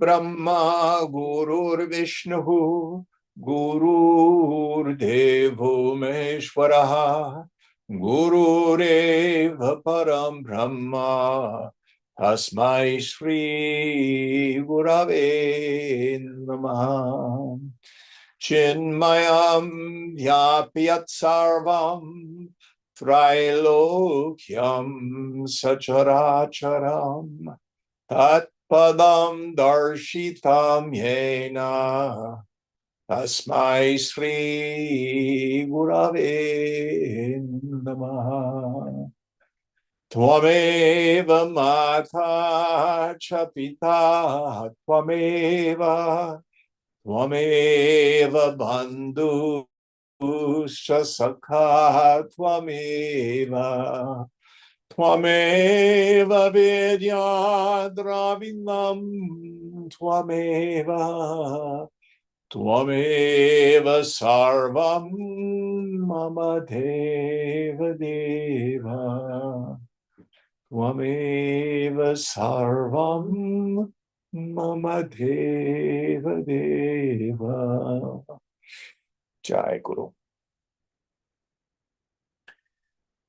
Brahma, Gurur Vishnu, Gurur Devo Meshwaraha, Gurureva Param Brahma, Tasmai Shri Gurave Namaha. Chinmayam Vyapyat Sarvam Trilokyam Sacharacharam Tat Padam Darshitam Yena Tasmai Sri Gurave Namaha. Tvameva Mata Chapita Tvameva Tvameva Bandhu Sakha Tvameva Tvameva Vidya Dravinam Tvameva Tvameva Sarvam Mama Deva Deva Tvameva Sarvam Mama Deva Deva. Jai Guru.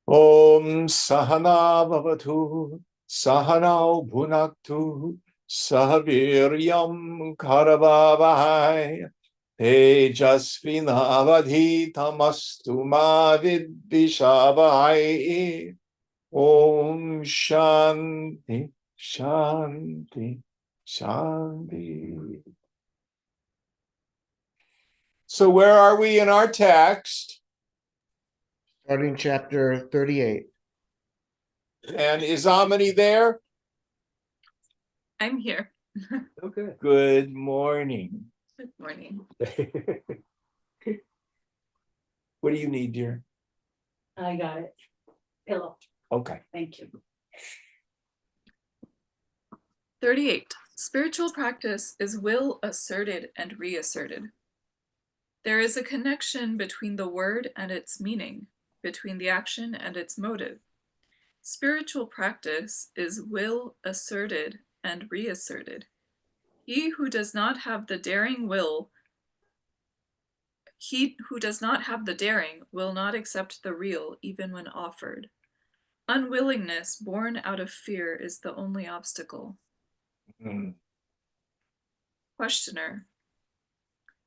Om Sahana Bhavatu Sahanau Bhunaktu Sahaviryam Karavavahai Tejasvinavadhitamastu ma vidvishavahai. Om Shanti Shanti Shanti. So where are we in our text? Starting chapter 38. And is Amini there? I'm here. Okay. Good morning. Good morning. What do you need, dear? I got it. Pillow. Okay. Thank you. 38. Spiritual practice is will asserted and reasserted. There is a connection between the word and its meaning, between the action and its motive. Spiritual practice is will asserted and reasserted. He who does not have the daring will not accept the real even when offered. Unwillingness born out of fear is the only obstacle. Questioner.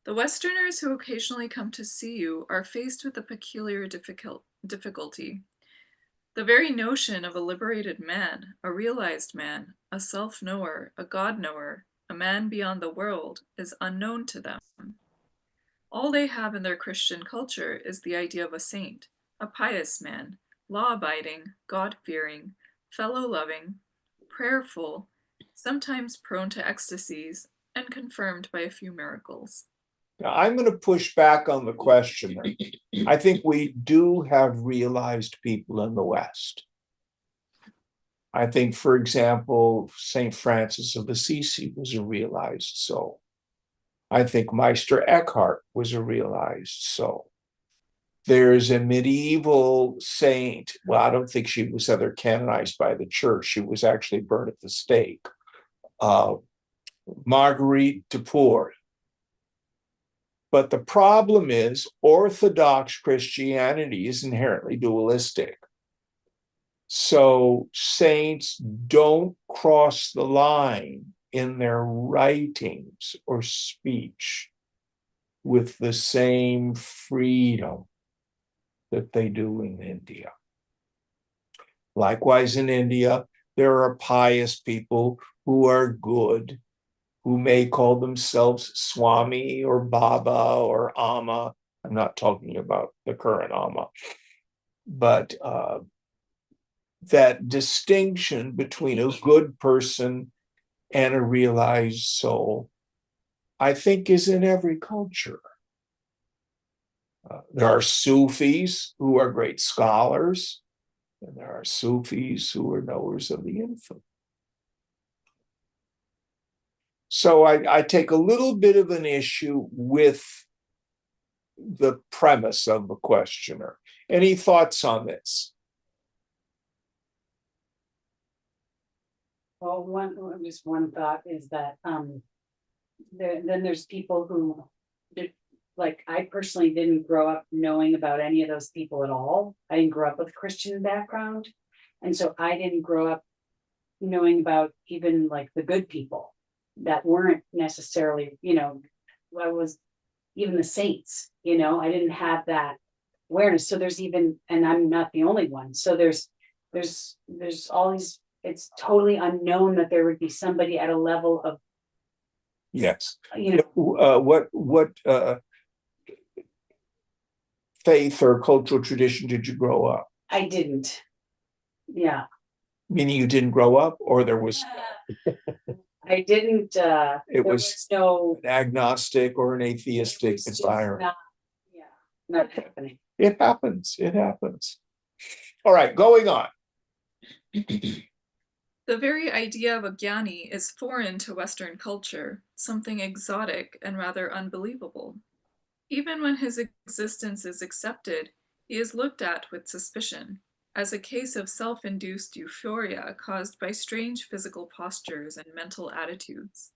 The Westerners who occasionally come to see you are faced with a peculiar difficulty. The very notion of a liberated man, a realized man, a self-knower, a God-knower, a man beyond the world, is unknown to them. All they have in their Christian culture is the idea of a saint, a pious man, law-abiding, God-fearing, fellow-loving, prayerful, sometimes prone to ecstasies, and confirmed by a few miracles. Now, I'm going to push back on the questioner. I think we do have realized people in the West. I think, for example, St. Francis of Assisi was a realized soul. I think Meister Eckhart was a realized soul. There's a medieval saint. Well, I don't think she was ever canonized by the church. She was actually burned at the stake. Marguerite Dufour. But the problem is Orthodox Christianity is inherently dualistic. So saints don't cross the line in their writings or speech with the same freedom that they do in India. Likewise, in India, there are pious people who are good, who may call themselves Swami or Baba or Amma. I'm not talking about the current Amma. But that distinction between a good person and a realized soul, I think, is in every culture. There are Sufis who are great scholars, and there are Sufis who are knowers of the infinite. So I take a little bit of an issue with the premise of the questioner. Any thoughts on this? Well, one thought is that then there's people who, like, I personally didn't grow up knowing about any of those people at all. I didn't grow up with a Christian background. And so I didn't grow up knowing about even like the good people that weren't necessarily, I was even the saints, I didn't have that awareness. So there's even, and I'm not the only one. So there's all these, it's totally unknown that there would be somebody at a level of, Yes. you know, What faith or cultural tradition did you grow up? I didn't. Yeah. Meaning you didn't grow up, or there was I didn't, there was no. an agnostic or an It atheistic was just environment? not, yeah, not happening. It happens. It happens. All right, going on. The very idea of a Gyani is foreign to Western culture, something exotic and rather unbelievable. Even when his existence is accepted, he is looked at with suspicion, as a case of self-induced euphoria caused by strange physical postures and mental attitudes.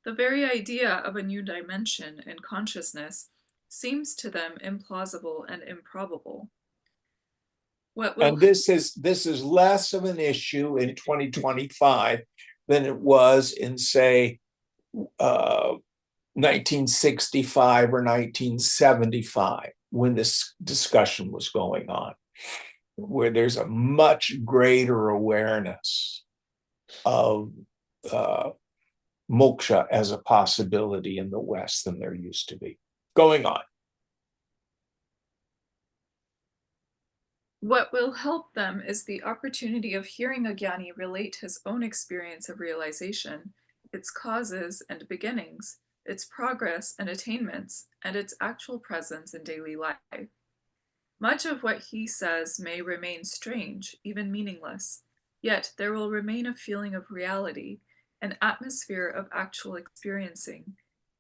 The very idea of a new dimension in consciousness seems to them implausible and improbable. What will And this is less of an issue in 2025 than it was in, say, 1965 or 1975, when this discussion was going on, where there's a much greater awareness of moksha as a possibility in the West than there used to be. Going on. What will help them is the opportunity of hearing a Gyani relate his own experience of realization, its causes and beginnings, its progress and attainments, and its actual presence in daily life. Much of what he says may remain strange, even meaningless, yet there will remain a feeling of reality, an atmosphere of actual experiencing,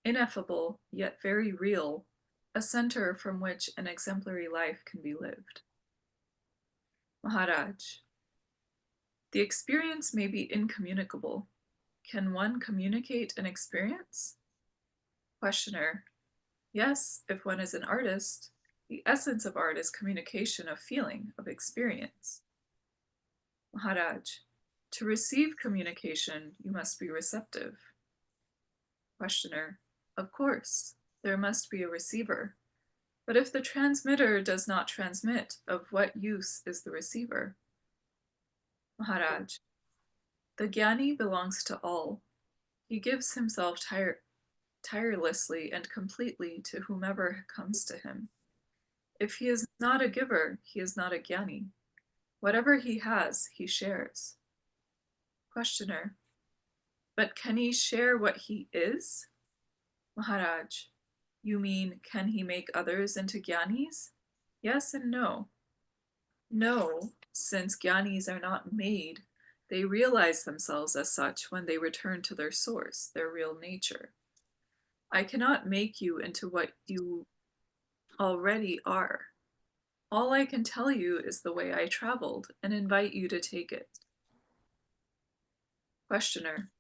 ineffable yet very real, a center from which an exemplary life can be lived. Maharaj, the experience may be incommunicable. Can one communicate an experience? Questioner, yes, if one is an artist. The essence of art is communication of feeling, of experience. Maharaj, to receive communication, you must be receptive. Questioner, of course, there must be a receiver. But if the transmitter does not transmit, of what use is the receiver? Maharaj, the Gyani belongs to all. He gives himself tirelessly and completely to whomever comes to him. If he is not a giver, he is not a Gyani. Whatever he has, he shares. Questioner, but can he share what he is? Maharaj, you mean, can he make others into Gyanis? Yes and no. No, since Gyanis are not made, they realize themselves as such when they return to their source, their real nature. I cannot make you into what you already are. All I can tell you is the way I traveled and invite you to take it. Questioner,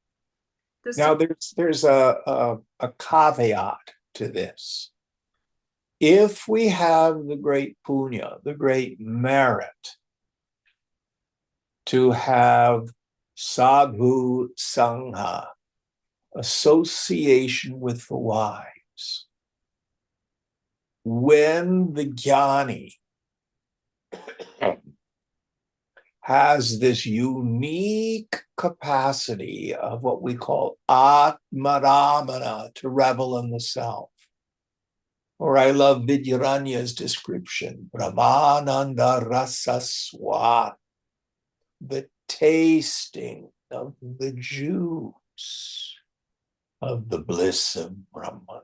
Now there's a caveat to this. If we have the great punya, the great merit to have sadhu sangha, association with the wise, when the jnani has this unique capacity of what we call atmaramana, to revel in the self. Or I love Vidyaranya's description, Brahmananda rasa swat, the tasting of the juice of the bliss of Brahman.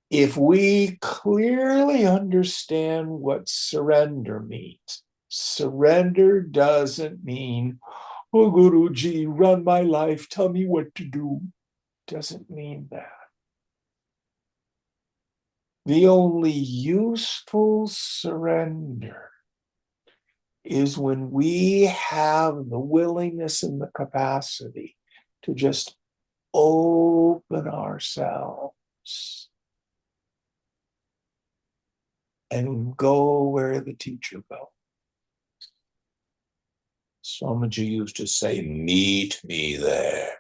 If we clearly understand what surrender means, surrender doesn't mean, oh, Guruji, run my life, tell me what to do. Doesn't mean that. The only useful surrender is when we have the willingness and the capacity to just open ourselves and go where the teacher goes. Swamiji used to say, meet me there.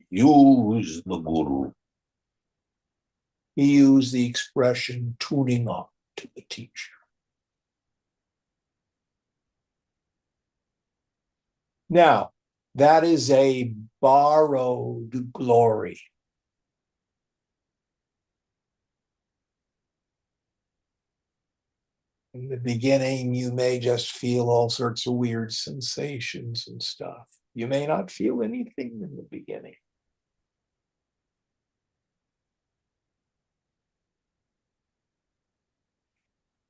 Use the guru. He used the expression tuning up to the teacher. Now, that is a borrowed glory. In the beginning, you may just feel all sorts of weird sensations and stuff. You may not feel anything in the beginning.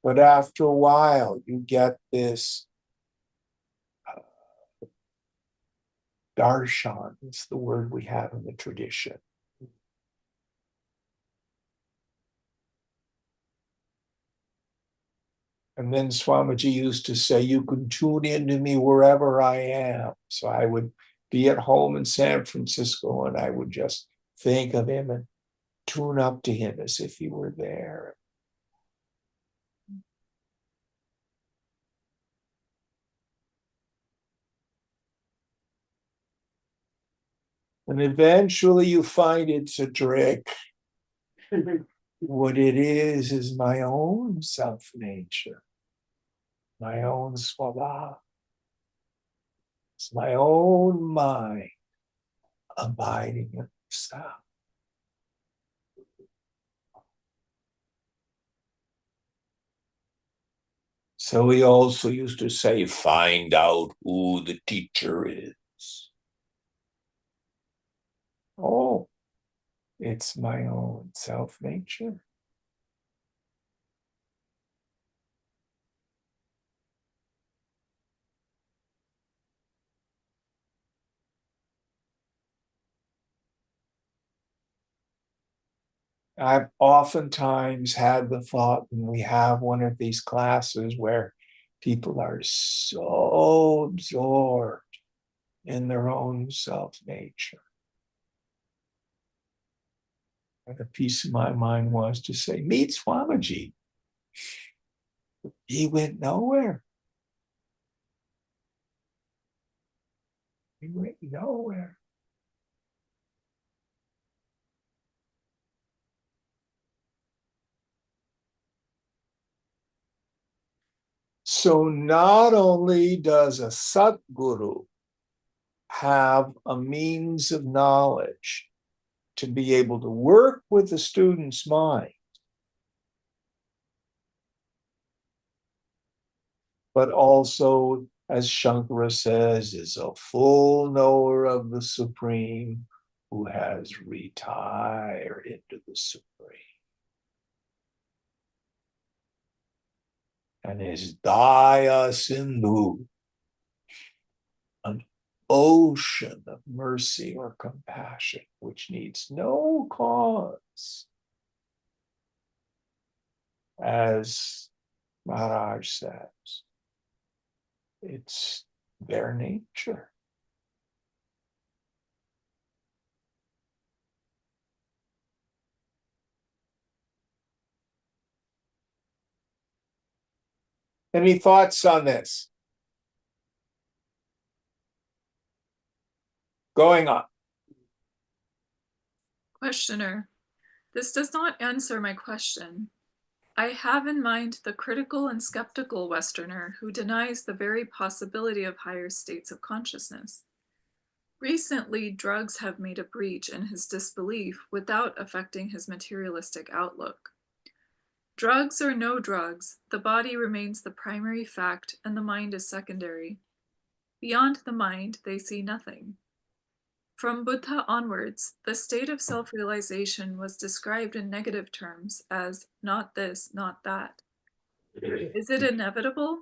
But after a while, you get this darshan, it's the word we have in the tradition. And then Swamiji used to say, you can tune into me wherever I am. So I would be at home in San Francisco and I would just think of him and tune up to him as if he were there. And eventually you find it's a trick. What it is my own self-nature, my own swabha. It's my own mind abiding in itself. So he also used to say, find out who the teacher is. Oh, it's my own self-nature. I've oftentimes had the thought when we have one of these classes where people are so absorbed in their own self-nature. And the piece of my mind was to say, meet Swamiji. He went nowhere. He went nowhere. So not only does a Satguru have a means of knowledge to be able to work with the student's mind, but also, as Shankara says, is a full knower of the Supreme who has retired into the Supreme. And is Daya Sindhu, an ocean of mercy or compassion, which needs no cause. As Maharaj says, it's their nature. Any thoughts on this? Going on. Questioner, this does not answer my question. I have in mind the critical and skeptical Westerner who denies the very possibility of higher states of consciousness. Recently, drugs have made a breach in his disbelief without affecting his materialistic outlook. Drugs or no drugs, the body remains the primary fact and the mind is secondary. Beyond the mind, they see nothing. From Buddha onwards, the state of self-realization was described in negative terms as not this, not that. Is it inevitable?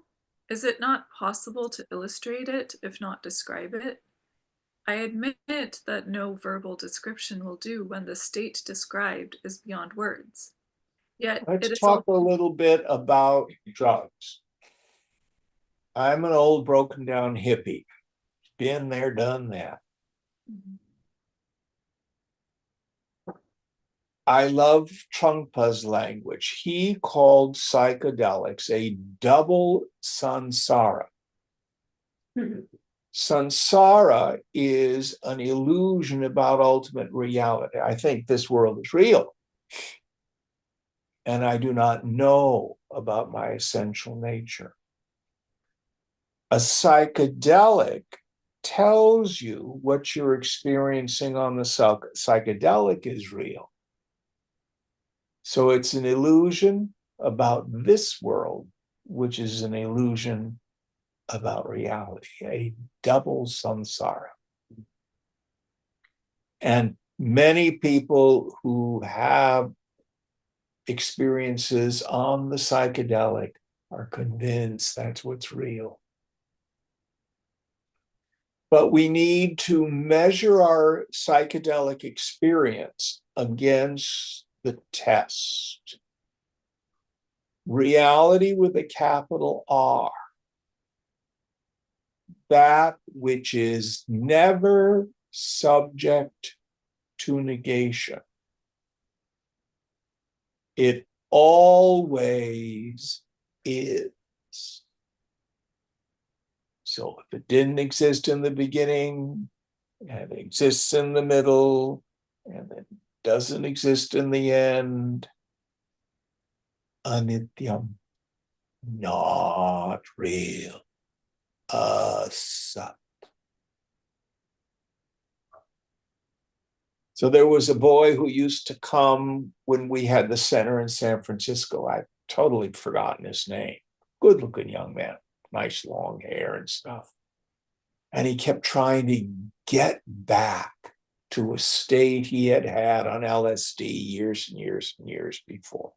Is it not possible to illustrate it, if not describe it? I admit that no verbal description will do when the state described is beyond words. Yet it Let's is talk a little bit about drugs. I'm an old broken down hippie. Been there, done that. Mhm. I love Trungpa's language. He called psychedelics a double samsara. Samsara is an illusion about ultimate reality. I think this world is real, and I do not know about my essential nature. A psychedelic tells you what you're experiencing on the psychedelic is real. So it's an illusion about this world, which is an illusion about reality, a double samsara. And many people who have experiences on the psychedelic are convinced that's what's real. But we need to measure our psychedelic experience against the test. Reality with a capital R. That which is never subject to negation. It always is. So if it didn't exist in the beginning, and it exists in the middle, and it doesn't exist in the end, anityam, not real, asat. So there was a boy who used to come when we had the center in San Francisco. I've totally forgotten his name. Good looking young man, nice long hair and stuff. And he kept trying to get back to a state he had had on LSD years and years and years before.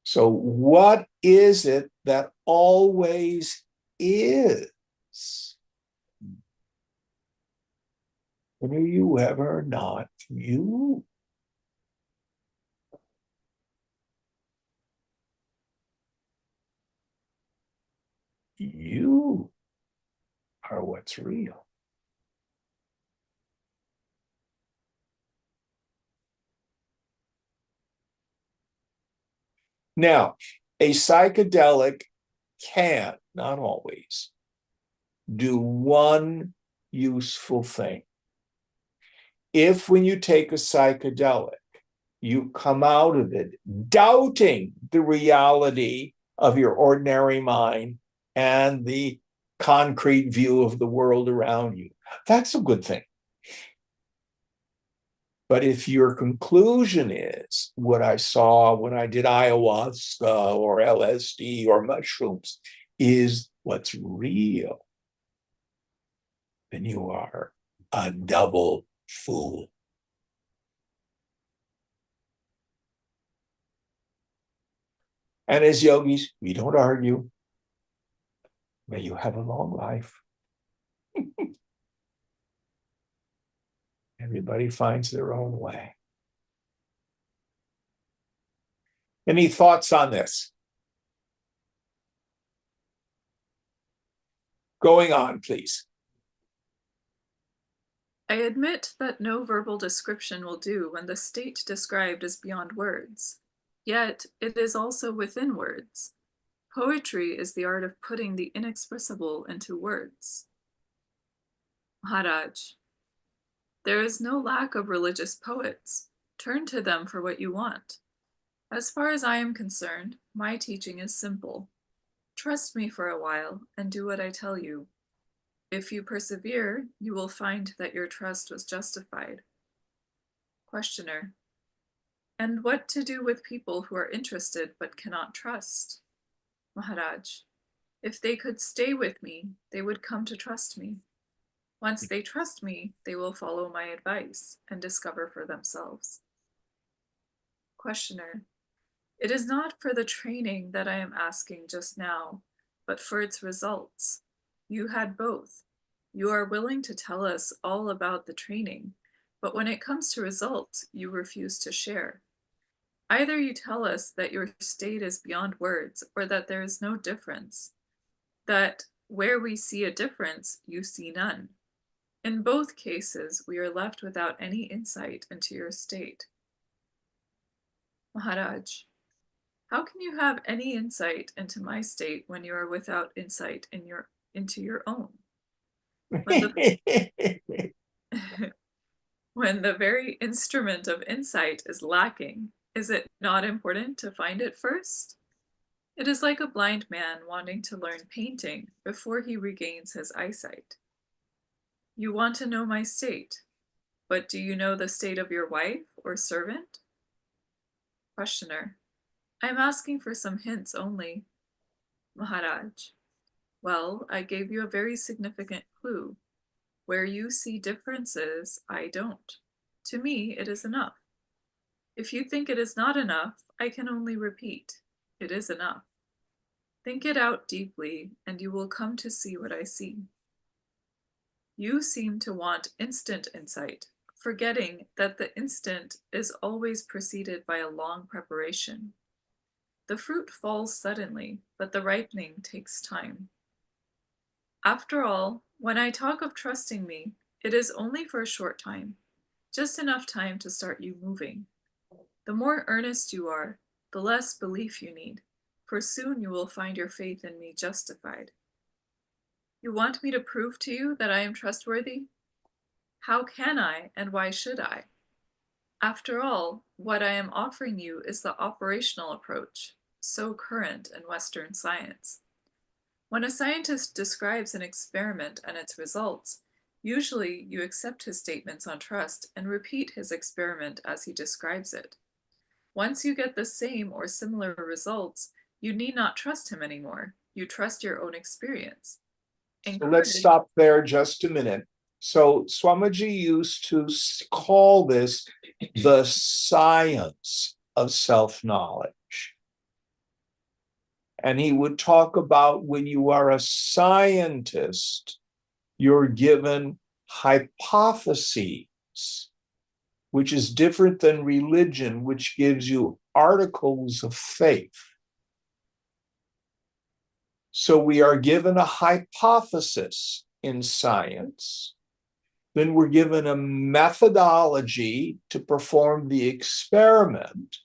So what is it that always is? When are you ever not you? You are what's real. Now, a psychedelic can, not always, do one useful thing. If when you take a psychedelic, you come out of it doubting the reality of your ordinary mind and the concrete view of the world around you, that's a good thing. But if your conclusion is what I saw when I did ayahuasca or LSD or mushrooms is what's real, then you are a double fool. And as yogis, we don't argue. May you have a long life. Everybody finds their own way. Any thoughts on this? Going on, please. I admit that no verbal description will do when the state described is beyond words. Yet it is also within words. Poetry is the art of putting the inexpressible into words. Maharaj, there is no lack of religious poets. Turn to them for what you want. As far as I am concerned, my teaching is simple. Trust me for a while and do what I tell you. If you persevere, you will find that your trust was justified. Questioner, and what to do with people who are interested but cannot trust? Maharaj, if they could stay with me, they would come to trust me. Once they trust me, they will follow my advice and discover for themselves. Questioner, it is not for the training that I am asking just now, but for its results. You had both. You are willing to tell us all about the training, but when it comes to results, you refuse to share. Either you tell us that your state is beyond words, or that there is no difference, that Where we see a difference, you see none. In both cases, we are left without any insight into your state. Maharaj, how can you have any insight into my state when you are without insight into your own? When the, when the very instrument of insight is lacking, is it not important to find it first? It is like a blind man wanting to learn painting before he regains his eyesight. You want to know my state, but do you know the state of your wife or servant? Questioner, I am asking for some hints only. Maharaj, well, I gave you a very significant clue. Where you see differences, I don't. To me, it is enough. If you think it is not enough, I can only repeat, it is enough. Think it out deeply, and you will come to see what I see. You seem to want instant insight, forgetting that the instant is always preceded by a long preparation. The fruit falls suddenly, but the ripening takes time. After all, when I talk of trusting me, it is only for a short time, just enough time to start you moving. The more earnest you are, the less belief you need, for soon you will find your faith in me justified. You want me to prove to you that I am trustworthy? How can I, and why should I? After all, what I am offering you is the operational approach, so current in Western science. When a scientist describes an experiment and its results, usually you accept his statements on trust and repeat his experiment as he describes it. Once you get the same or similar results, you need not trust him anymore. You trust your own experience. So let's stop there just a minute. So Swamiji used to call this the science of self-knowledge. And he would talk about when you are a scientist, you're given hypotheses, which is different than religion, which gives you articles of faith. So we are given a hypothesis in science, then we're given a methodology to perform the experiment,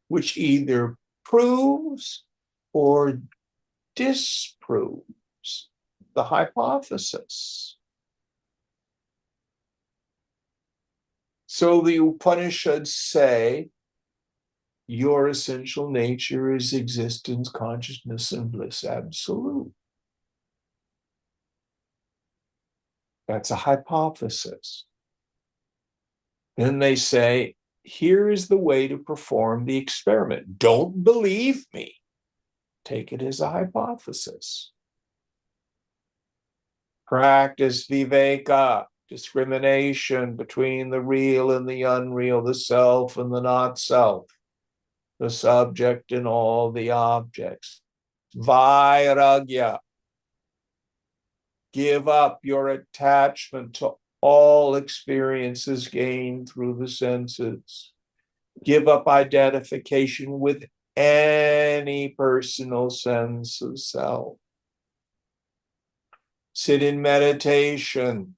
which either proves or disproves the hypothesis. So the Upanishads say, your essential nature is existence, consciousness, and bliss absolute. That's a hypothesis. Then they say, here is the way to perform the experiment. Don't believe me. Take it as a hypothesis. Practice viveka, discrimination between the real and the unreal, the self and the not self, the subject and all the objects. Vairagya, give up your attachment to all experiences gained through the senses. Give up identification with any personal sense of self. Sit in meditation.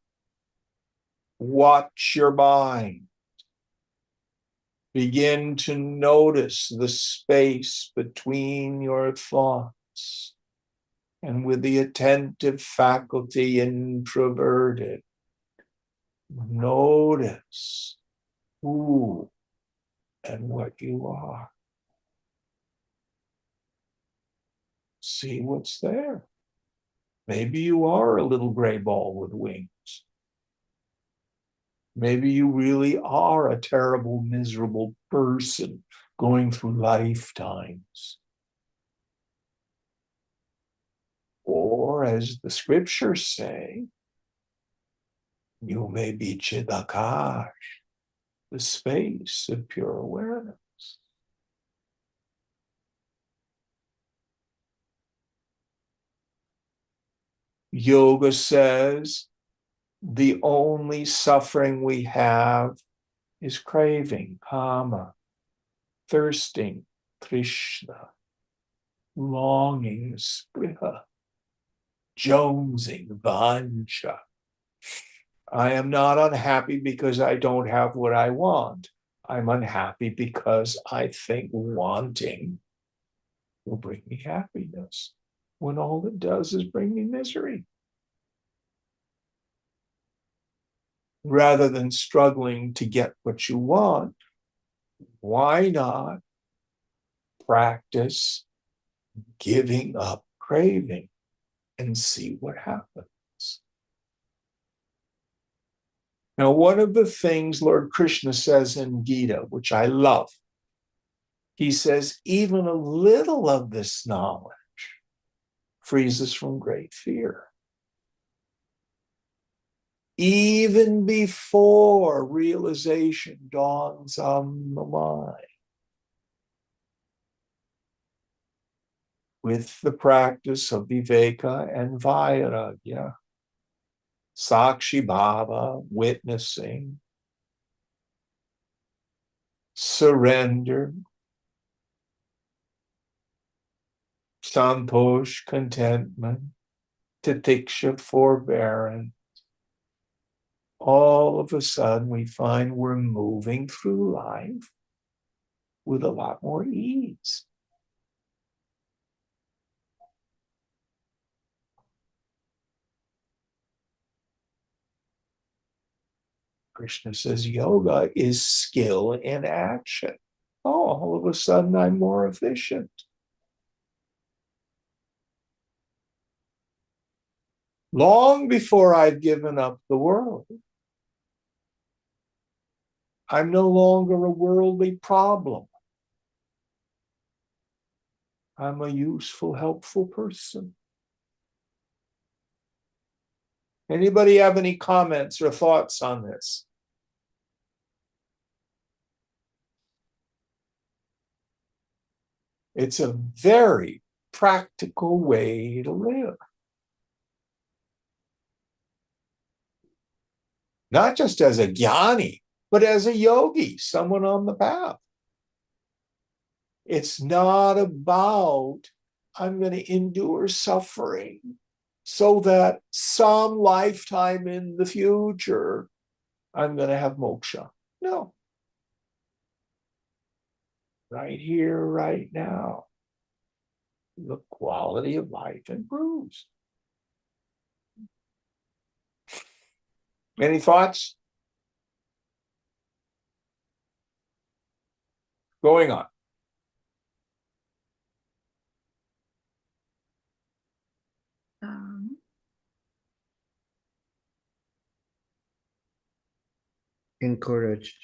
Watch your mind. Begin to notice the space between your thoughts. And with the attentive faculty introverted, notice who and what you are. See what's there. Maybe you are a little gray ball with wings. Maybe you really are a terrible, miserable person going through lifetimes. Or, as the scriptures say, you may be Chidakash, the space of pure awareness. Yoga says the only suffering we have is craving, kama, thirsting, trishna, longing, spriha, jonesing bunch. I am not unhappy because I don't have what I want. I'm unhappy because I think wanting will bring me happiness, when all it does is bring me misery. Rather than struggling to get what you want, why not practice giving up craving and see what happens? Now, one of the things Lord Krishna says in Gita, which I love, he says, even a little of this knowledge frees us from great fear. Even before realization dawns on the mind. With the practice of viveka and vairagya, Sakshi Bhava, witnessing, surrender, santosh, contentment, titiksha, forbearance, all of a sudden we find we're moving through life with a lot more ease. Krishna says yoga is skill in action. Oh, all of a sudden I'm more efficient. Long before I've given up the world, I'm no longer a worldly problem. I'm a useful, helpful person. Anybody have any comments or thoughts on this? It's a very practical way to live. Not just as a jnani, but as a yogi, someone on the path. It's not about, I'm going to endure suffering so that some lifetime in the future, I'm going to have moksha. No. Right here, right now, the quality of life improves. Any thoughts? Going on. Encouraged.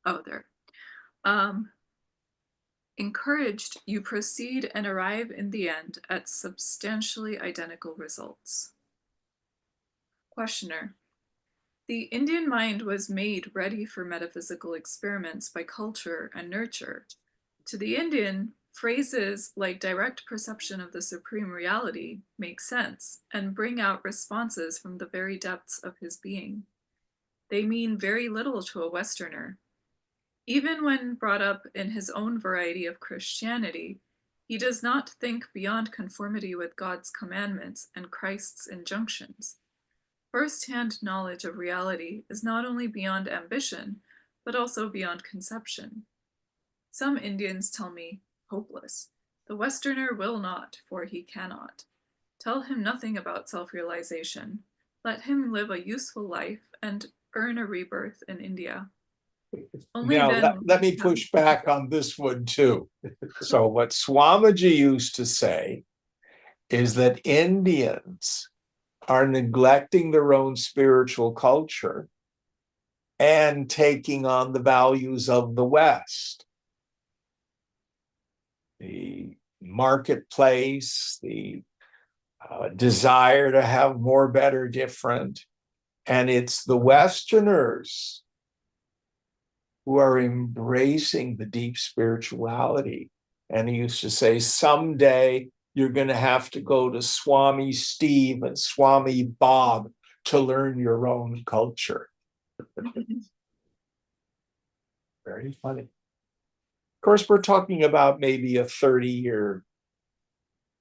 Oh, there. Encouraged, you proceed and arrive in the end at substantially identical results. Questioner. The Indian mind was made ready for metaphysical experiments by culture and nurture. To the Indian, phrases like direct perception of the supreme reality make sense and bring out responses from the very depths of his being. They mean very little to a Westerner. Even when brought up in his own variety of Christianity, he does not think beyond conformity with God's commandments and Christ's injunctions. First-hand knowledge of reality is not only beyond ambition, but also beyond conception. Some Indians tell me, hopeless. The Westerner will not, for he cannot. Tell him nothing about self-realization. Let him live a useful life and earn a rebirth in India. Only Now, then let me push back on this one too. So what Swamiji used to say is that Indians are neglecting their own spiritual culture and taking on the values of the West. The marketplace, the desire to have more, better, different. And it's the Westerners who are embracing the deep spirituality. And he used to say, someday you're going to have to go to Swami Steve and Swami Bob to learn your own culture. Very funny. course, we're talking about maybe a 30-year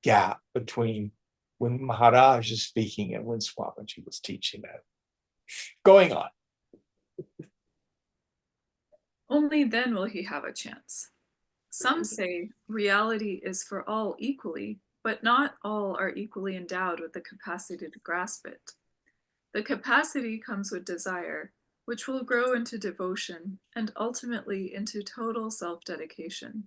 gap between when Maharaj is speaking and when Swamiji was teaching that. Going on. Only then will he have a chance. Some say reality is for all equally, but not all are equally endowed with the capacity to grasp it. The capacity comes with desire, which will grow into devotion and ultimately into total self-dedication.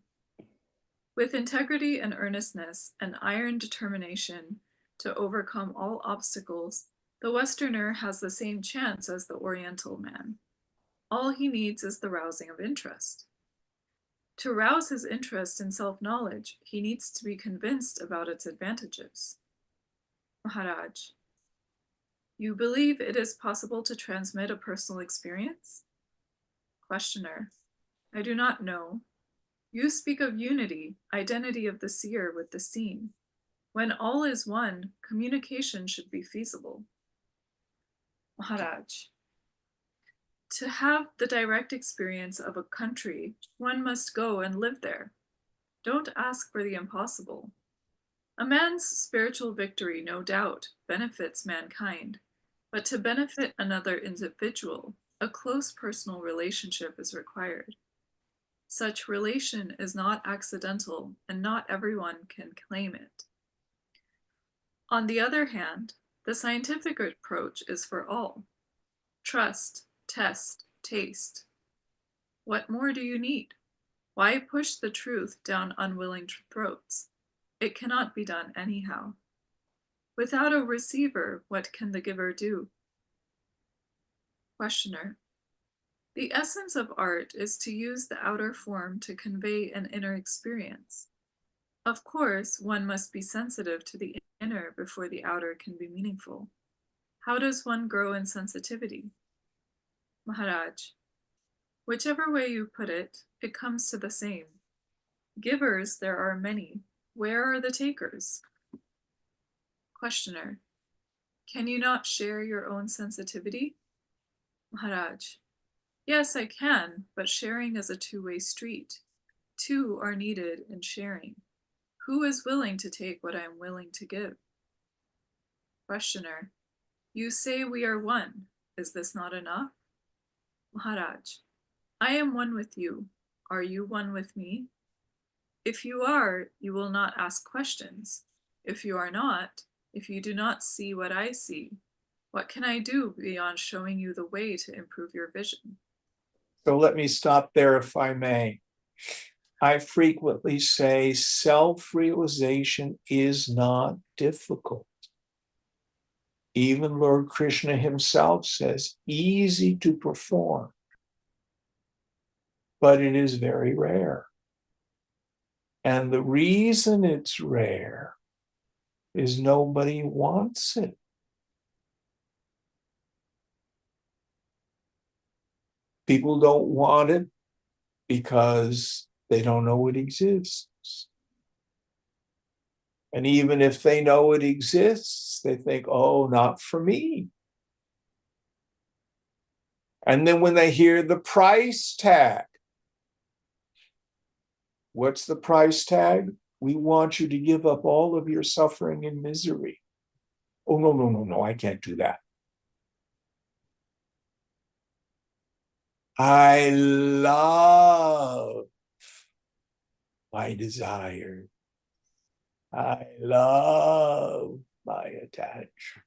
With integrity and earnestness and iron determination to overcome all obstacles, the Westerner has the same chance as the Oriental man. All he needs is the rousing of interest. To rouse his interest in self-knowledge, he needs to be convinced about its advantages. Maharaj, you believe it is possible to transmit a personal experience? Questioner, I do not know. You speak of unity, identity of the seer with the seen. When all is one, communication should be feasible. Maharaj, to have the direct experience of a country, one must go and live there. Don't ask for the impossible. A man's spiritual victory, no doubt, benefits mankind, but to benefit another individual, a close personal relationship is required. Such relation is not accidental, and not everyone can claim it. On the other hand, the scientific approach is for all. Trust, test, taste. What more do you need? Why push the truth down unwilling throats? It cannot be done anyhow. Without a receiver, what can the giver do? Questioner, the essence of art is to use the outer form to convey an inner experience. Of course, one must be sensitive to the inner before the outer can be meaningful. How does one grow in sensitivity? Maharaj, whichever way you put it, it comes to the same. Givers there are many. Where are the takers? Questioner, can you not share your own sensitivity? Maharaj, yes, I can, but sharing is a two-way street. Two are needed in sharing. Who is willing to take what I am willing to give? Questioner, you say we are one. Is this not enough? Maharaj, I am one with you. Are you one with me? If you are, you will not ask questions. If you are not, if you do not see what I see, what can I do beyond showing you the way to improve your vision? So let me stop there if I may. I frequently say self-realization is not difficult. Even Lord Krishna himself says, easy to perform, but it is very rare. And the reason it's rare is nobody wants it. People don't want it because they don't know it exists. And even if they know it exists, they think, oh, not for me. And then when they hear the price tag, what's the price tag? We want you to give up all of your suffering and misery. Oh, no, no, no, no, I can't do that. I love my desire. I love my attachment.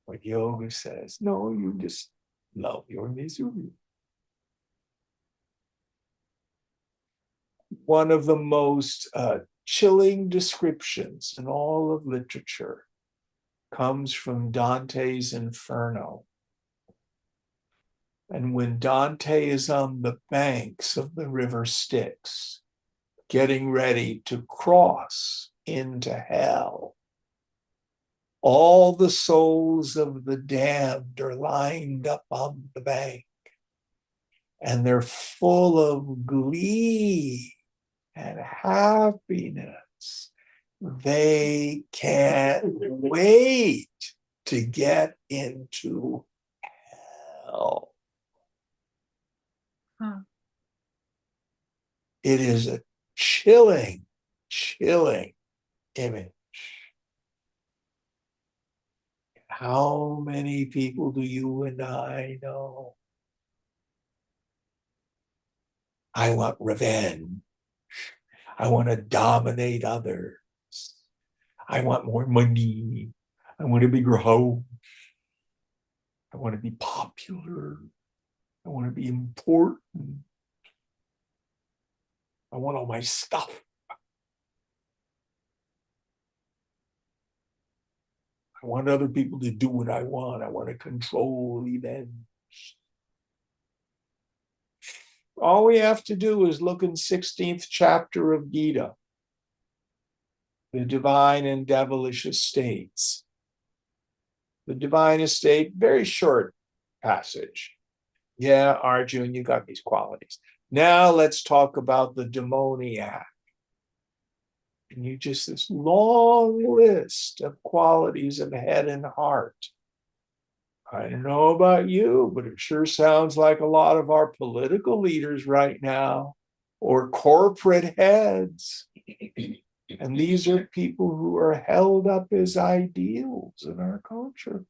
But yoga says, no, you just love your misery. One of the most chilling descriptions in all of literature comes from Dante's Inferno. And when Dante is on the banks of the river Styx, getting ready to cross into hell, all the souls of the damned are lined up on the bank, and they're full of glee and happiness. They can't wait to get into hell. hell. Huh. It is a chilling image. How many people do you and I know? I want revenge. I want to dominate others. I want more money. I want a bigger house. I want to be popular. I want to be important. I want all my stuff. I want other people to do what I want. I want to control events. All we have to do is look in 16th chapter of Gita, the divine and devilish estates. The divine estate, very short passage. Yeah, Arjun, you got these qualities. Now let's talk about the demoniac. And you just this long list of qualities of head and heart. I don't know about you, but it sure sounds like a lot of our political leaders right now, or corporate heads. And these are people who are held up as ideals in our culture.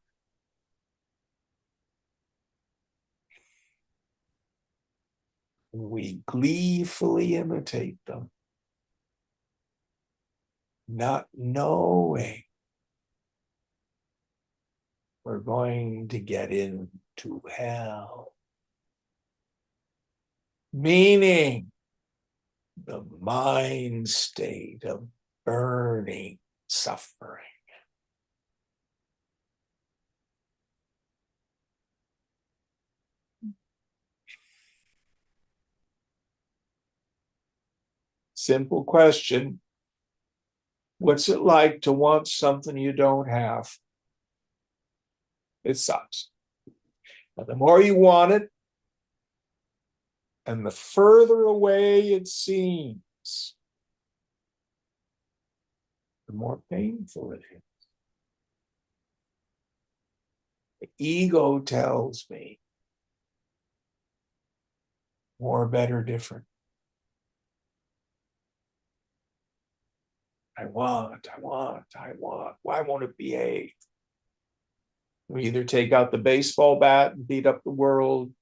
We gleefully imitate them, not knowing we're going to get into hell. Meaning the mind state of burning suffering. Simple question. What's it like to want something you don't have? It sucks. But the more you want it, and the further away it seems, the more painful it is. The ego tells me more, better, different. I want. Why won't it behave? We either take out the baseball bat and beat up the world,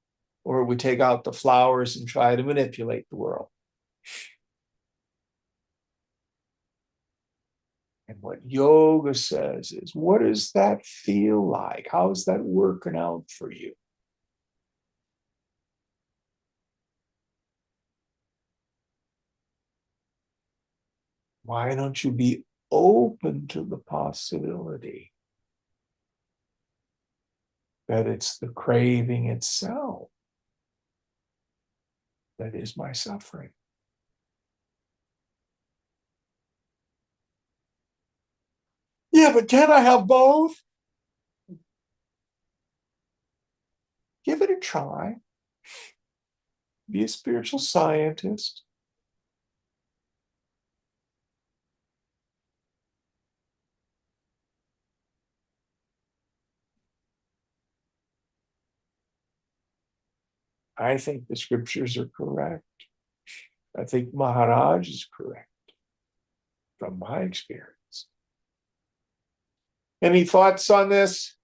or we take out the flowers and try to manipulate the world. And what yoga says is, what does that feel like? How's that working out for you? Why don't you be open to the possibility that it's the craving itself that is my suffering? Yeah, but can I have both? Give it a try. Be a spiritual scientist. I think the scriptures are correct. I think Maharaj is correct from my experience. Any thoughts on this?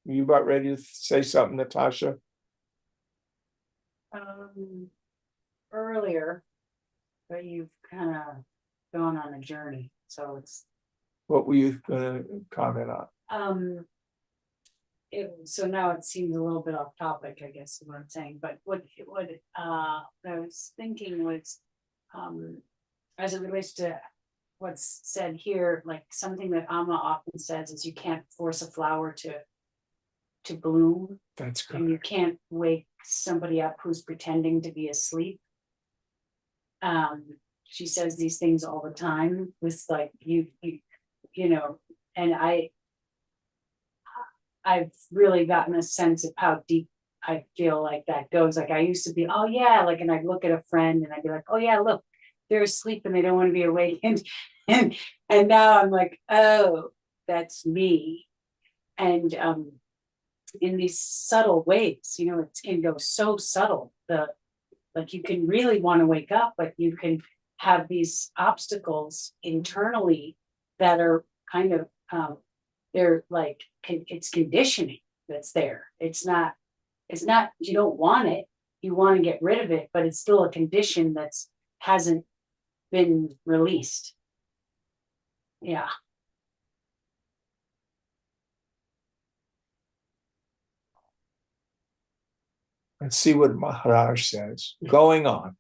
Are you about ready to say something, Natasha? Earlier, but you've kind of gone on a journey, so it's What were you going to comment on? so now it seems a little bit off topic, I guess is what I'm saying, but what I was thinking was, as it relates to what's said here, like something that Amma often says is you can't force a flower to bloom, That's and you correct. can't wake somebody up who's pretending to be asleep. She says these things all the time with like you know, and I've really gotten a sense of how deep I feel like that goes. Like I used to be, oh yeah, like, and I'd look at a friend and I'd be like, oh yeah, look, they're asleep and they don't want to be awakened. And now I'm like, oh, that's me. And in these subtle ways, you know, it can go so subtle. Like you can really want to wake up, but you can have these obstacles internally that are kind of they're like it's conditioning that's there. It's not you don't want it, you want to get rid of it, but it's still a condition that's hasn't been released. Yeah. Let's see what Maharaj says. Going on.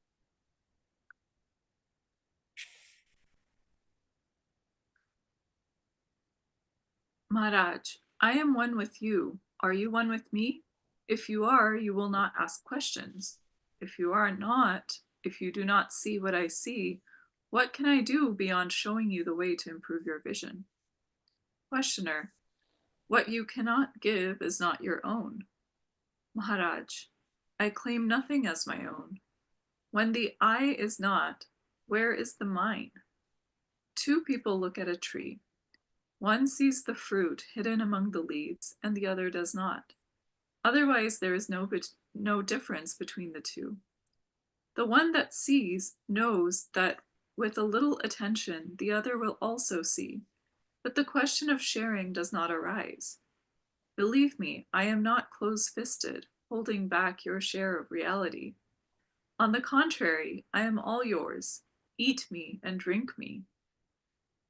Maharaj, I am one with you. Are you one with me? If you are, you will not ask questions. If you are not, if you do not see what I see, what can I do beyond showing you the way to improve your vision? Questioner, what you cannot give is not your own. Maharaj, I claim nothing as my own. When the I is not, where is the mine? Two people look at a tree. One sees the fruit hidden among the leaves, and the other does not. Otherwise, there is no difference between the two. The one that sees knows that with a little attention, the other will also see, but the question of sharing does not arise. Believe me, I am not close-fisted, holding back your share of reality. On the contrary, I am all yours. Eat me and drink me.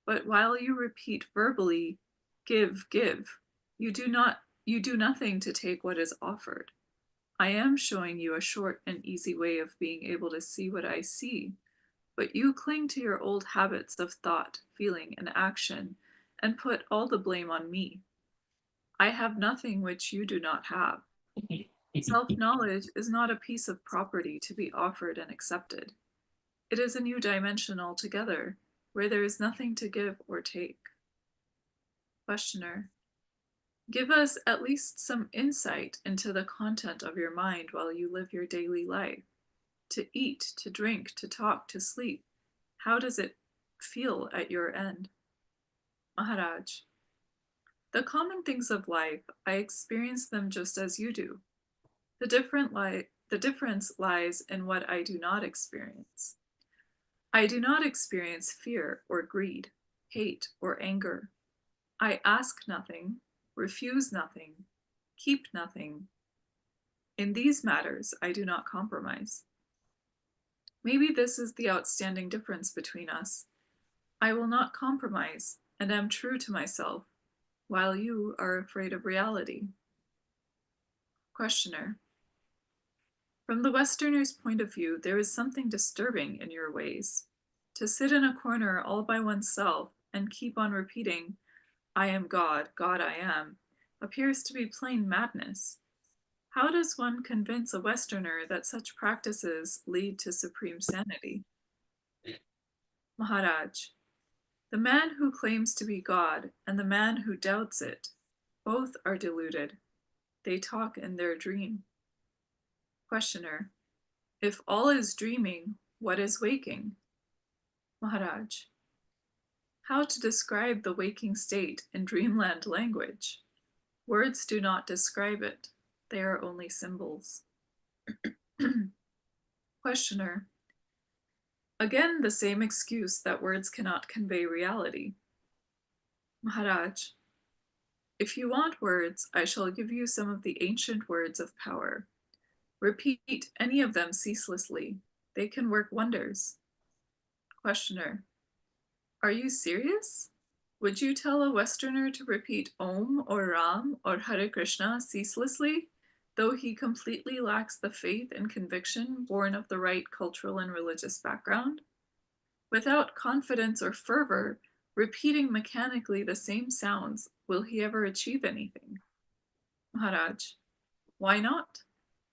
But while you repeat verbally, give, give, you do nothing to take what is offered. I am showing you a short and easy way of being able to see what I see, but you cling to your old habits of thought, feeling, and action, and put all the blame on me. I have nothing which you do not have. Self-knowledge is not a piece of property to be offered and accepted. It is a new dimension altogether, where there is nothing to give or take. Questioner, give us at least some insight into the content of your mind while you live your daily life. To eat, to drink, to talk, to sleep. How does it feel at your end? Maharaj, the common things of life, I experience them just as you do. The difference lies in what I do not experience. I do not experience fear or greed, hate or anger. I ask nothing, refuse nothing, keep nothing. In these matters, I do not compromise. Maybe this is the outstanding difference between us. I will not compromise and am true to myself, while you are afraid of reality. Questioner, from the Westerner's point of view, there is something disturbing in your ways. To sit in a corner all by oneself and keep on repeating, I am God, God I am, appears to be plain madness. How does one convince a Westerner that such practices lead to supreme sanity? Maharaj, the man who claims to be God and the man who doubts it, both are deluded. They talk in their dream. Questioner, if all is dreaming, what is waking? Maharaj, how to describe the waking state in dreamland language? Words do not describe it. They are only symbols. Questioner, again the same excuse that words cannot convey reality. Maharaj, if you want words, I shall give you some of the ancient words of power. Repeat any of them ceaselessly. They can work wonders. Questioner, are you serious? Would you tell a Westerner to repeat Om or Ram or Hare Krishna ceaselessly, though he completely lacks the faith and conviction born of the right cultural and religious background? Without confidence or fervor, repeating mechanically the same sounds, will he ever achieve anything? Maharaj, why not?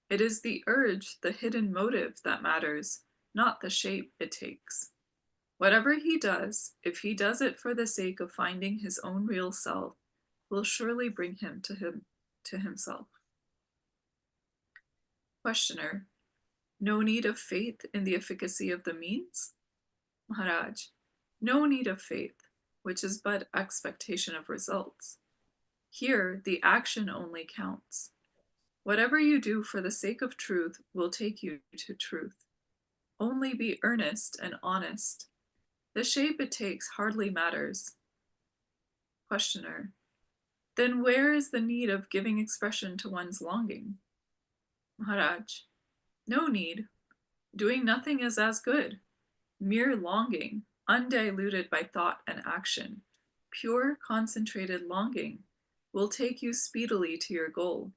It is the urge, the hidden motive that matters, not the shape it takes. Whatever he does, if he does it for the sake of finding his own real self, will surely bring him to himself. Questioner, no need of faith in the efficacy of the means? Maharaj, no need of faith. which is but expectation of results. Here, the action only counts. Whatever you do for the sake of truth will take you to truth. Only be earnest and honest. The shape it takes hardly matters. Questioner: then where is the need of giving expression to one's longing? Maharaj: no need. Doing nothing is as good. Mere longing, undiluted by thought and action, pure concentrated longing, will take you speedily to your goal.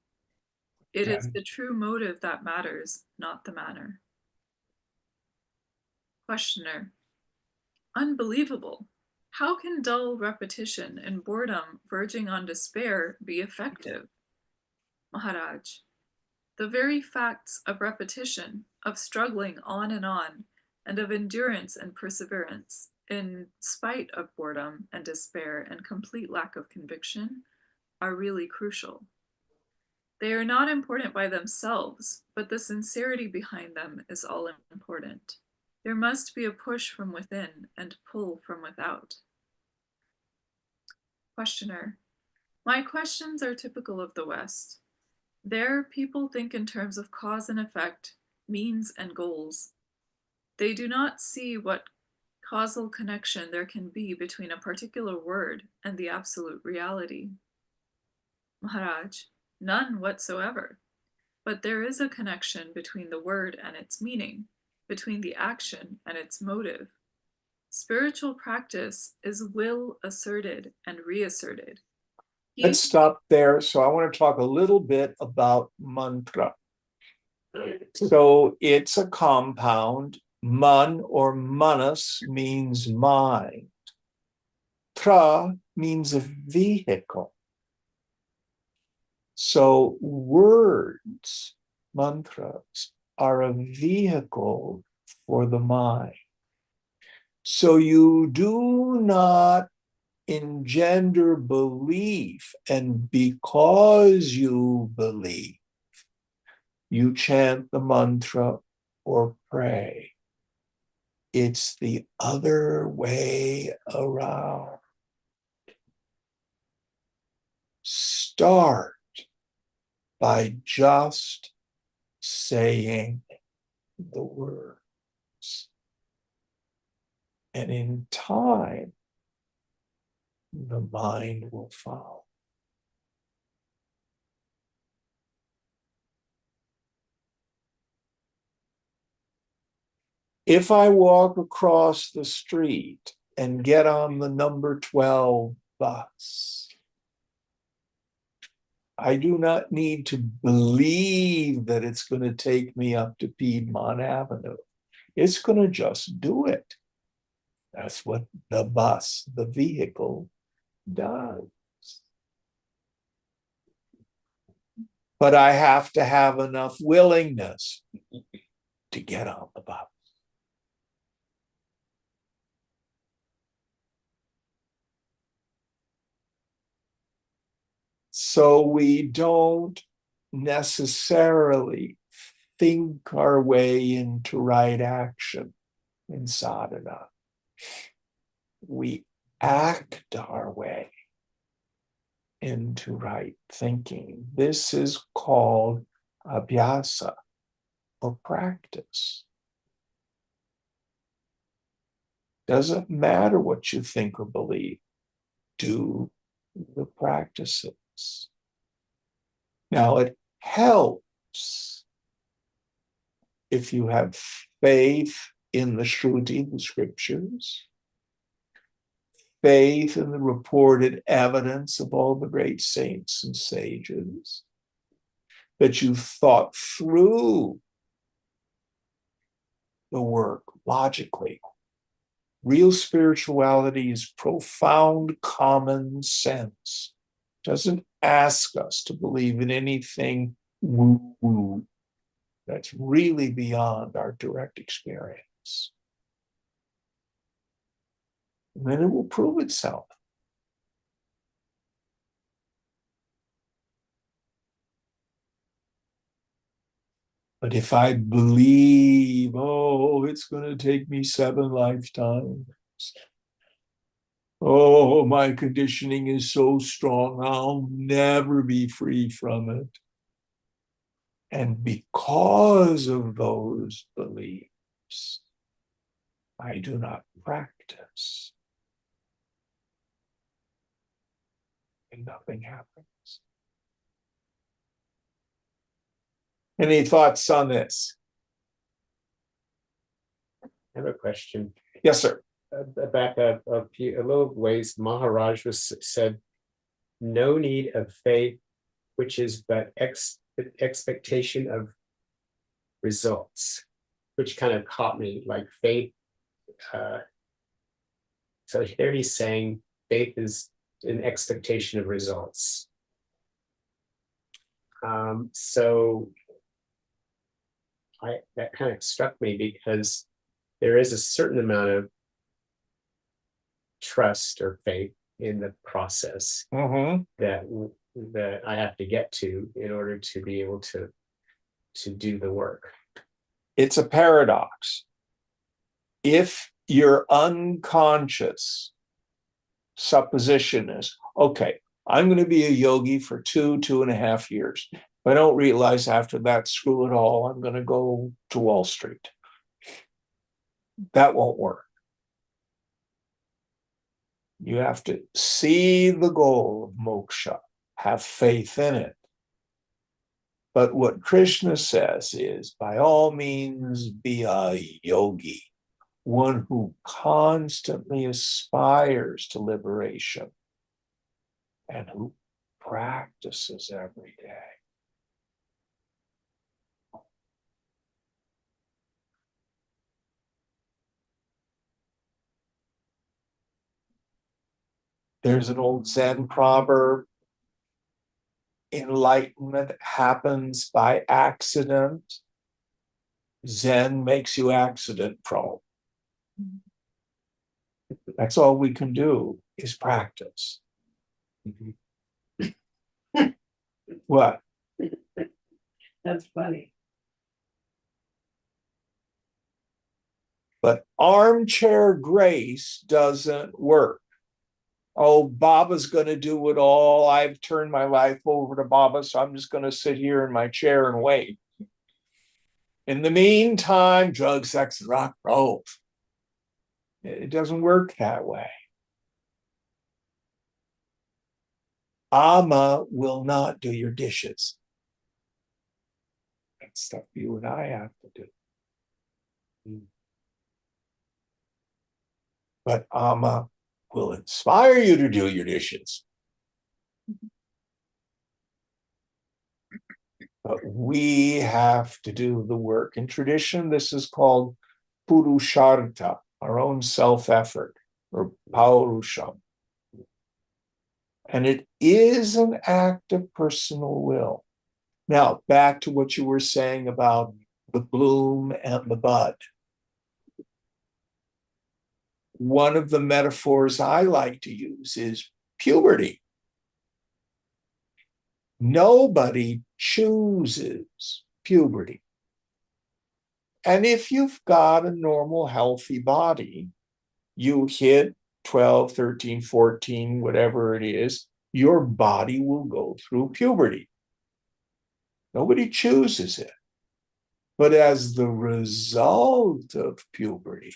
It is the true motive that matters, not the manner. Questioner: unbelievable. How can dull repetition and boredom verging on despair be effective? Maharaj: the very facts of repetition, of struggling on, and of endurance and perseverance, in spite of boredom and despair and complete lack of conviction, are really crucial. They are not important by themselves, but the sincerity behind them is all important. There must be a push from within and pull from without. Questioner: my questions are typical of the West. There, people think in terms of cause and effect, means and goals. They do not see what causal connection there can be between a particular word and the absolute reality. Maharaj: none whatsoever. But there is a connection between the word and its meaning, between the action and its motive. Spiritual practice is will asserted and reasserted. Let's stop there. So I want to talk a little bit about mantra. So it's a compound. Man or manas means mind. Tra means a vehicle. So words, mantras, are a vehicle for the mind. So you do not engender belief, and because you believe, you chant the mantra or pray. It's the other way around. Start by just saying the words. And in time, the mind will follow. If I walk across the street and get on the number 12 bus, I do not need to believe that it's going to take me up to Piedmont Avenue. It's going to just do it. That's what the bus, the vehicle, does. But I have to have enough willingness to get on the bus. So we don't necessarily think our way into right action in sadhana. We act our way into right thinking. This is called abhyasa, or practice. Doesn't matter what you think or believe, do the practices. Now, it helps if you have faith in the Shruti, the scriptures, faith in the reported evidence of all the great saints and sages, that you've thought through the work logically. Real spirituality is profound common sense. Doesn't ask us to believe in anything woo-woo that's really beyond our direct experience. And then it will prove itself. But if I believe, oh, it's going to take me 7 lifetimes, Oh, my conditioning is so strong, I'll never be free from it. And because of those beliefs, I do not practice. And nothing happens. Any thoughts on this? I have a question. Yes, sir. Back a little ways, Maharaj was said, no need of faith, which is but expectation of results, which kind of caught me, like faith. So there he's saying faith is an expectation of results. So that kind of struck me because there is a certain amount of trust or faith in the process that I have to get to in order to be able to do the work. It's a paradox. If your unconscious supposition is, okay, I'm going to be a yogi for 2.5 years. If I don't realize after that, screw it all, I'm going to go to Wall Street. That won't work. You have to see the goal of moksha, have faith in it. But what Krishna says is, by all means, be a yogi, one who constantly aspires to liberation and who practices every day. There's an old Zen proverb, enlightenment happens by accident. Zen makes you accident prone. That's all we can do is practice. What? That's funny. But armchair grace doesn't work. Oh, Baba's going to do it all. I've turned my life over to Baba, so I'm just going to sit here in my chair and wait. In the meantime, drugs, sex, and rock and roll. It doesn't work that way. Amma will not do your dishes. That's stuff you and I have to do. But Amma will inspire you to do your dishes. But we have to do the work. In tradition, this is called purushartha, our own self-effort, or paurusham. And it is an act of personal will. Now, back to what you were saying about the bloom and the bud. One of the metaphors I like to use is puberty. Nobody chooses puberty. And if you've got a normal, healthy body, you hit 12, 13, 14, whatever it is, your body will go through puberty. Nobody chooses it. But as the result of puberty,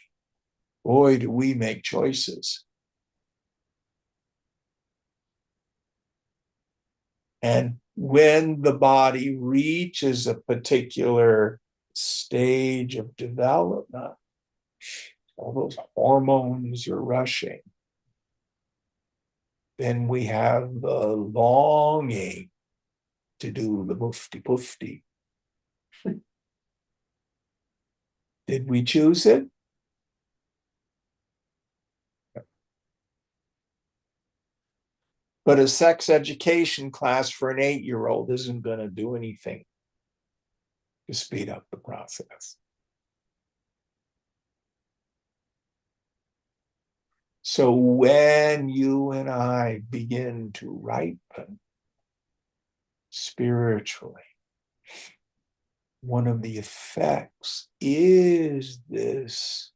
boy, do we make choices. And when the body reaches a particular stage of development, all those hormones are rushing, then we have the longing to do the mufti pufti. Did we choose it? But a sex education class for an 8-year-old isn't going to do anything to speed up the process. So when you and I begin to ripen spiritually, one of the effects is this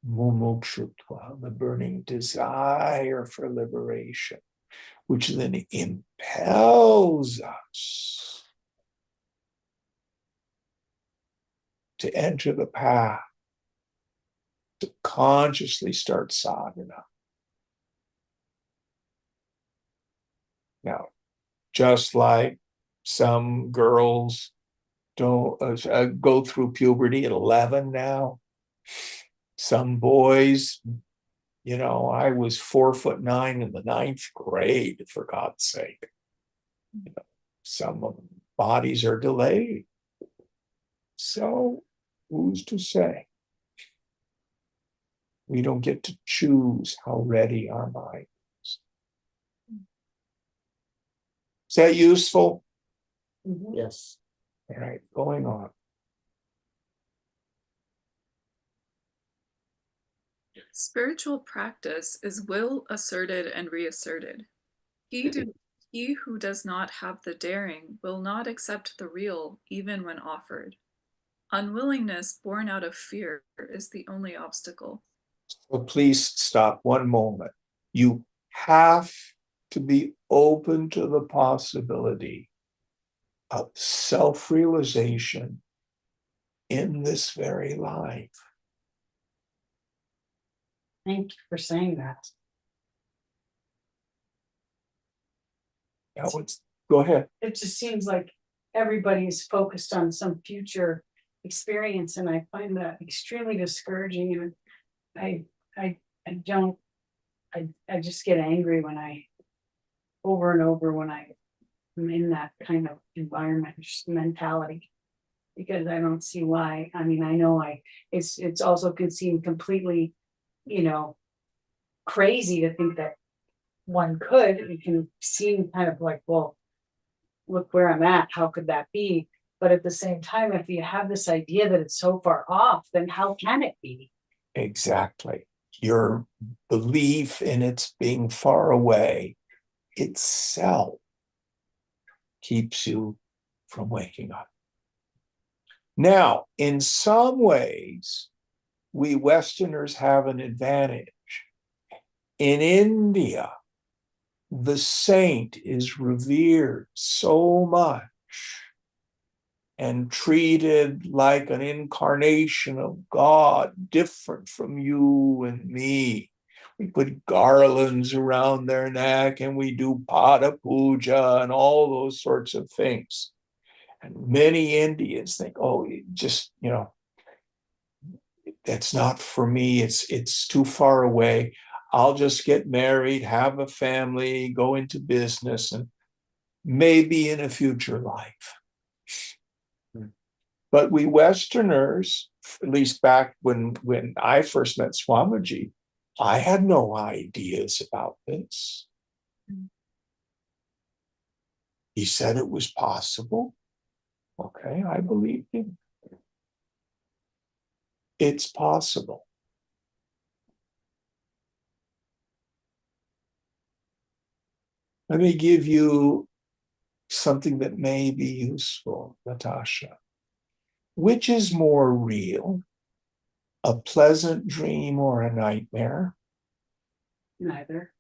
mumukshutva, the burning desire for liberation, which then impels us to enter the path, to consciously start sadhana. Now, just like some girls don't go through puberty at 11 now, some boys, I was 4'9" in the 9th grade, for God's sake. Some of them, bodies are delayed. So who's to say? We don't get to choose how ready our mind is. Is that useful? Mhm. Yes. All right, going on. Spiritual practice is will asserted and reasserted. He who does not have the daring will not accept the real even when offered. Unwillingness born out of fear is the only obstacle. So please stop one moment. You have to be open to the possibility of self-realization in this very life. Thank you for saying that. Now, go ahead. It just seems like everybody is focused on some future experience, and I find that extremely discouraging. And I don't, I just get angry when over and over when I'm in that kind of environment, just mentality, because I don't see why. I mean, I know it's also could seem completely, crazy to think that one could. It can seem kind of like, well, look where I'm at, how could that be? But at the same time, if you have this idea that it's so far off, then how can it be? Exactly. Your belief in its being far away itself keeps you from waking up. Now, in some ways, we Westerners have an advantage. In India, the saint is revered so much and treated like an incarnation of God, different from you and me. We put garlands around their neck and we do pada puja and all those sorts of things. And many Indians think, oh, that's not for me. It's too far away. I'll just get married, have a family, go into business, and maybe in a future life. But we Westerners, at least back when I first met Swamiji, I had no ideas about this. He said it was possible. Okay, I believed him. It's possible. Let me give you something that may be useful, Natasha. Which is more real, a pleasant dream or a nightmare? Neither.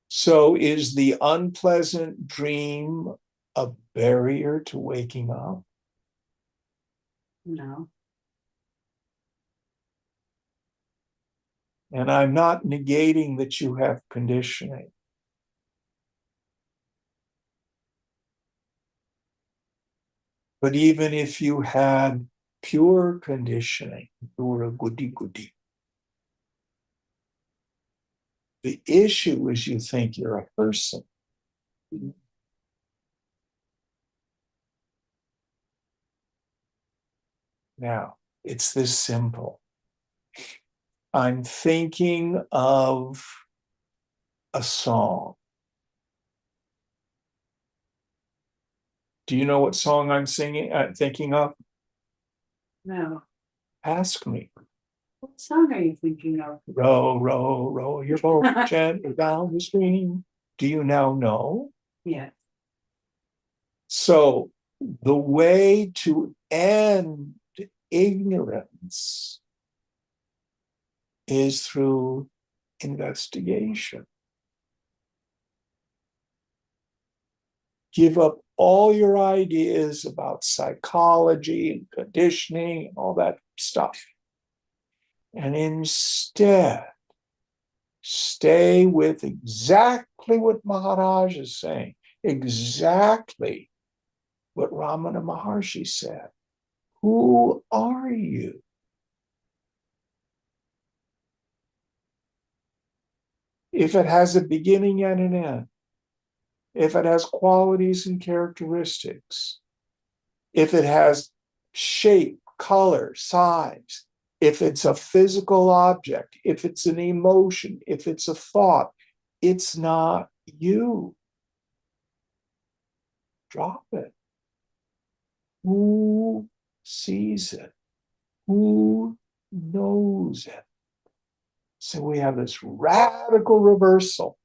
So is the unpleasant dream a barrier to waking up? No. And I'm not negating that you have conditioning. But even if you had pure conditioning, you were a goody-goody. The issue is you think you're a person. Now, it's this simple. I'm thinking of a song. Do you know what song I'm thinking of? No. Ask me. What song are you thinking of? Row, row, row your boat gently down the stream. Do you now know? Yeah. So the way to end ignorance is through investigation. Give up all your ideas about psychology and conditioning and all that stuff. And instead, stay with exactly what Maharaj is saying, exactly what Ramana Maharshi said. Who are you? If it has a beginning and an end, if it has qualities and characteristics, if it has shape, color, size, if it's a physical object, if it's an emotion, if it's a thought, it's not you. Drop it. Who sees it? Who knows it? So we have this radical reversal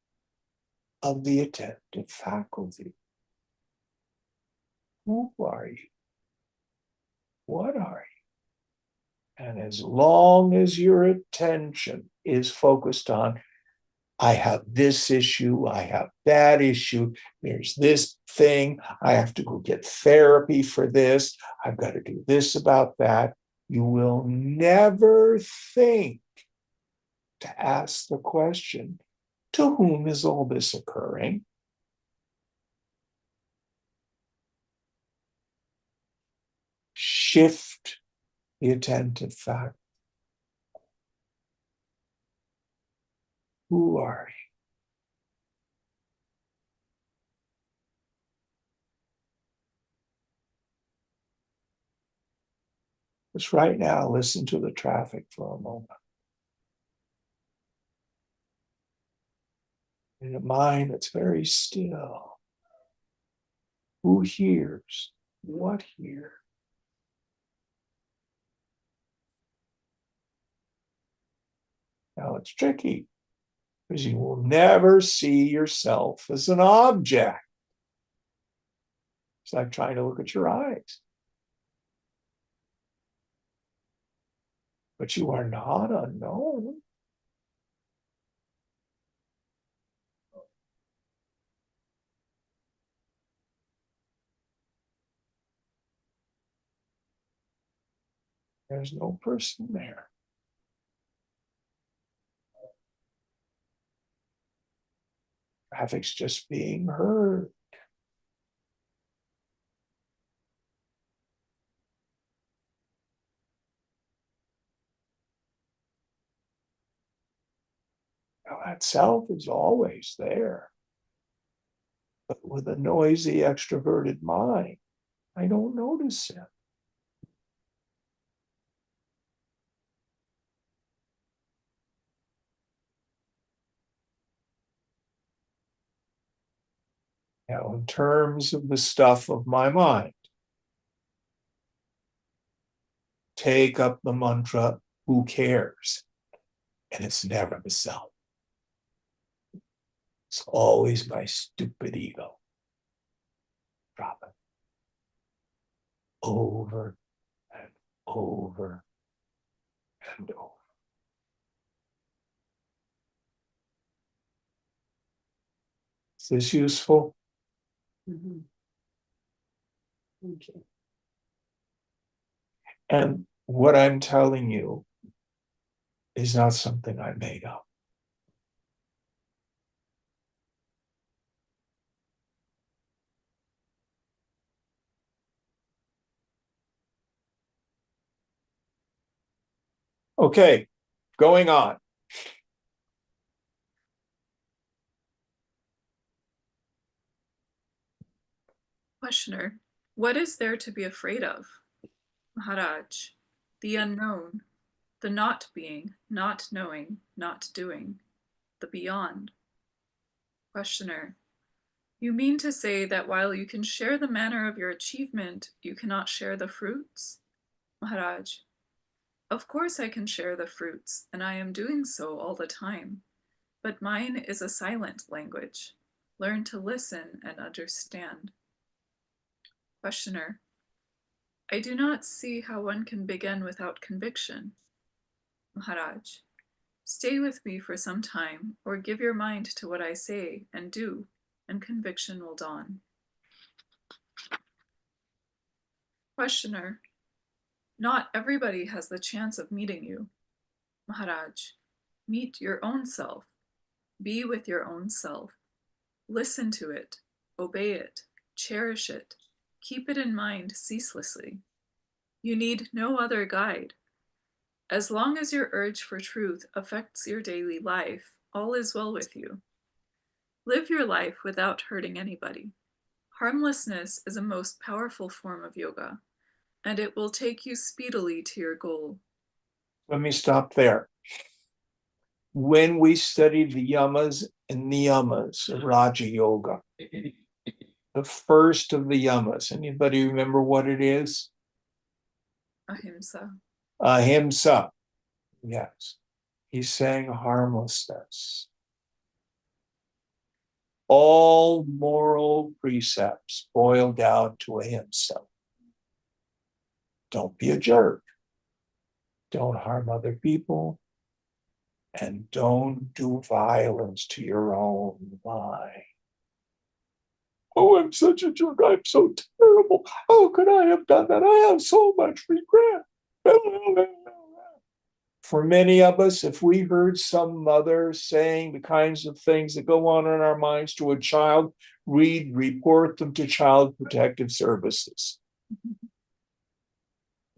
of the attentive faculty. Who are you? What are you? And as long as your attention is focused on, I have this issue, I have that issue, there's this thing, I have to go get therapy for this, I've got to do this about that, you will never think to ask the question, to whom is all this occurring? Shift the attentive fact. Who are you? Just right now, listen to the traffic for a moment. In a mind that's very still. Who hears? What hears? Now it's tricky because you will never see yourself as an object. It's like trying to look at your eyes. But you are not unknown. There's no person there. Traffic's just being heard. Now, that self is always there. But with a noisy, extroverted mind, I don't notice it. Now, in terms of the stuff of my mind, take up the mantra, who cares? And it's never the self. It's always my stupid ego. Drop it. Over and over and over. Is this useful? Mhm. Thank you. And what I'm telling you is not something I made up. Okay, going on. Questioner, what is there to be afraid of? Maharaj, the unknown, the not being, not knowing, not doing, the beyond. Questioner, you mean to say that while you can share the manner of your achievement, you cannot share the fruits? Maharaj, of course I can share the fruits, and I am doing so all the time. But mine is a silent language. Learn to listen and understand. Questioner, I do not see how one can begin without conviction. Maharaj, Stay with me for some time, or give your mind to what I say and do, and conviction will dawn. Questioner. Not everybody has the chance of meeting you. Maharaj. Meet your own self. Be with your own self. Listen to it. Obey it. Cherish it. Keep it in mind ceaselessly. You need no other guide. As long as your urge for truth affects your daily life, all is well with you. Live your life without hurting anybody. Harmlessness is a most powerful form of yoga, and it will take you speedily to your goal. Let me stop there. When we studied the yamas and niyamas of Raja Yoga, the first of the yamas, anybody remember what it is? Ahimsa. Ahimsa. Yes. He's saying harmlessness. All moral precepts boil down to ahimsa. Don't be a jerk. Don't harm other people. And don't do violence to your own mind. Oh, I'm such a jerk. I'm so terrible. How could I have done that? I have so much regret. For many of us, if we heard some mother saying the kinds of things that go on in our minds to a child, we'd report them to Child Protective Services.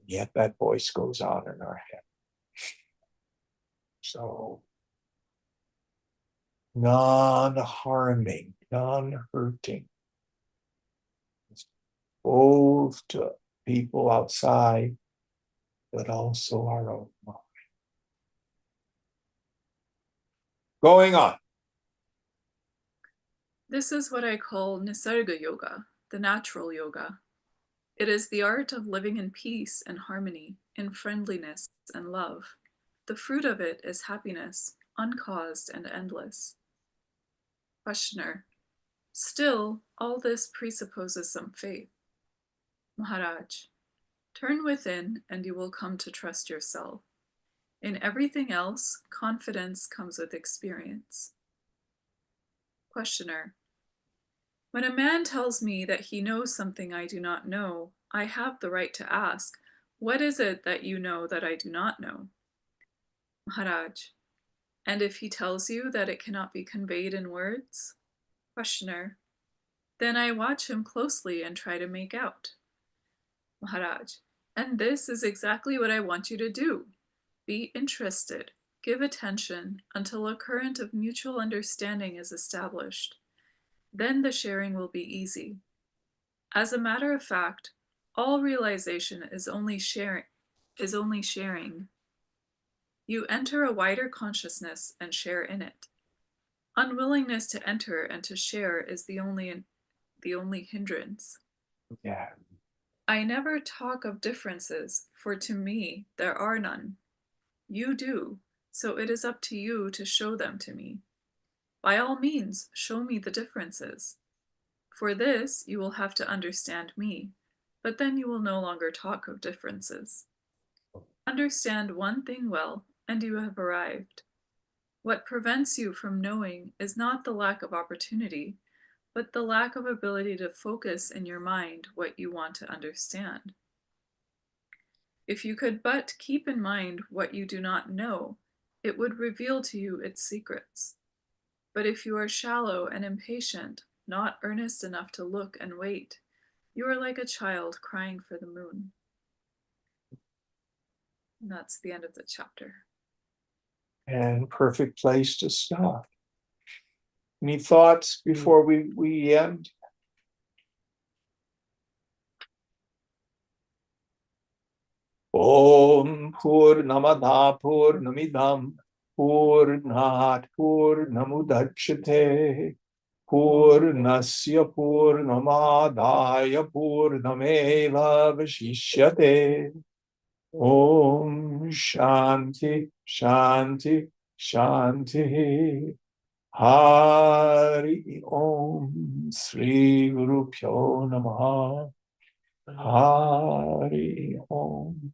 Yet that voice goes on in our head. So, non-harming, non-hurting, both to people outside, but also our own mind. Going on. This is what I call Nisarga Yoga, the natural yoga. It is the art of living in peace and harmony, in friendliness and love. The fruit of it is happiness, uncaused and endless. Questioner. Still, all this presupposes some faith. Maharaj. Turn within and you will come to trust yourself. In everything else, confidence comes with experience. Questioner. When a man tells me that he knows something I do not know, I have the right to ask, what is it that you know that I do not know? Maharaj. And if he tells you that it cannot be conveyed in words? Questioner. Then I watch him closely and try to make out. Maharaj. And this is exactly what I want you to do. Be interested. Give attention until a current of mutual understanding is established. Then the sharing will be easy. As a matter of fact, all realization is only sharing. You enter a wider consciousness and share in it. Unwillingness to enter and to share is the only hindrance. Yeah. I never talk of differences, for to me there are none. You do, so it is up to you to show them to me. By all means, show me the differences. For this, you will have to understand me, but then you will no longer talk of differences. Understand one thing well, and you have arrived. What prevents you from knowing is not the lack of opportunity, but the lack of ability to focus in your mind what you want to understand. If you could but keep in mind what you do not know, it would reveal to you its secrets. But if you are shallow and impatient, not earnest enough to look and wait, you are like a child crying for the moon. And that's the end of the chapter. And perfect place to stop. Any thoughts before we end? Om Purnamada Purnamidam Purnat Purnamudachyate Purnasya Purnamadaya Purnameva Vashishyate. Om Shanti Shanti Shanti. Hari Om Sri Guru Pyo Namaha. Hari Om.